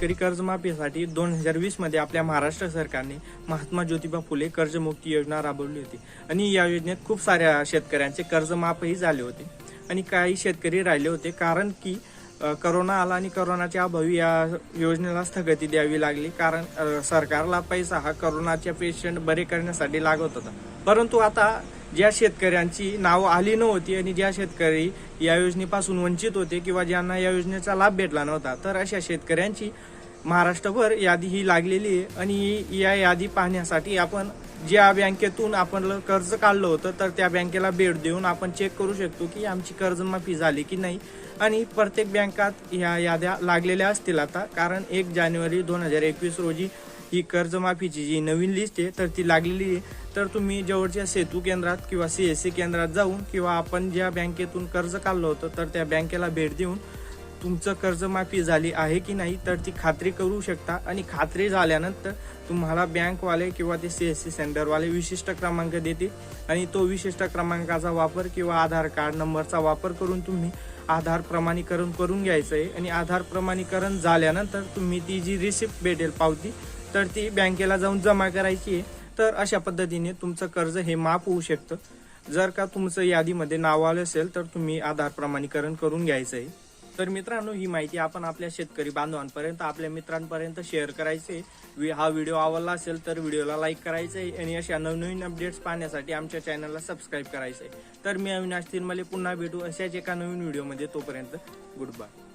शेतकरी कर्जमाफीसाठी 2020 मध्ये आपल्या महाराष्ट्र सरकारने महात्मा ज्योतिबा फुले कर्ज मुक्ती योजना राबवली होती आणि या योजनेत खूप साऱ्या शेतकऱ्यांचे कर्जमाफही झाले होते आणि काही शेतकरी राहिले होते, कारण की करोना आला आणि करोनाच्या अभावी या योजनेला स्थगिती द्यावी लागली, कारण सरकारला पैसा हा करोनाचे पेशंट बरे करण्यासाठी लागत होता। परंतु आता ज्या शेतकऱ्यांची नाव आली नव्हती आणि ज्या शेतकरी या योजनेपासून वंचित होते किंवा ज्यांना या योजनेचा लाभ भेटला नव्हता, तर अशा शेतकऱ्यांची महाराष्ट्रभर यादी ही लागलेली आहे आणि या यादी पाहण्यासाठी आपण ज्या बँकेतून आपण कर्ज काढलं होतं तर त्या बँकेला भेट देऊन आपण चेक करू शकतो की आमची कर्जमाफी झाली की नाही। आणि प्रत्येक बँकात या याद्या लागलेल्या असतील आता, कारण 1 जानेवारी 2021 रोजी ही कर्जमाफीची जी नवीन लिस्ट आहे तर ती लागलेली आहे। तर तुम्ही जवळच्या सेतू केंद्रात किंवा CSC केंद्रात जाऊन किंवा आपण ज्या बँकेतून कर्ज काढलं होतं तर त्या बँकेला भेट देऊन तुमचं कर्जमाफी झाली आहे की नाही तर ती खात्री करू शकता आणि खात्री झाल्यानंतर तुम्हाला बँकवाले किंवा ते CSC सेंटरवाले विशिष्ट क्रमांक देतील आणि तो विशिष्ट क्रमांकाचा वापर किंवा आधार कार्ड नंबरचा वापर करून तुम्ही आधार प्रमाणीकरण करून घ्यायचं आहे आणि आधार प्रमाणीकरण झाल्यानंतर तुम्ही ती जी रिसिप्ट भेटेल पावती तर ती बँकेला जाऊन जमा करायची आहे। तर अशा पद्धतीने तुमचं कर्ज हे माफ होऊ शकतं। जर का तुमचं यादीमध्ये नाव आलं असेल तर तुम्ही आधार प्रमाणीकरण करून घ्यायचं आहे। तर मित्रांनो, ही माहिती आपण आपल्या शेतकरी बांधवांपर्यंत आपल्या मित्रांपर्यंत शेअर करायचे। हा व्हिडिओ आवडला असेल तर व्हिडिओला लाईक करायचं आणि अशा नवनवीन अपडेट्स पाहण्यासाठी आमच्या चॅनलला सबस्क्राईब करायचं आहे। तर मी अविनाश तिरमले पुन्हा भेटू अशाच एका नवीन व्हिडिओमध्ये, तोपर्यंत गुड बाय।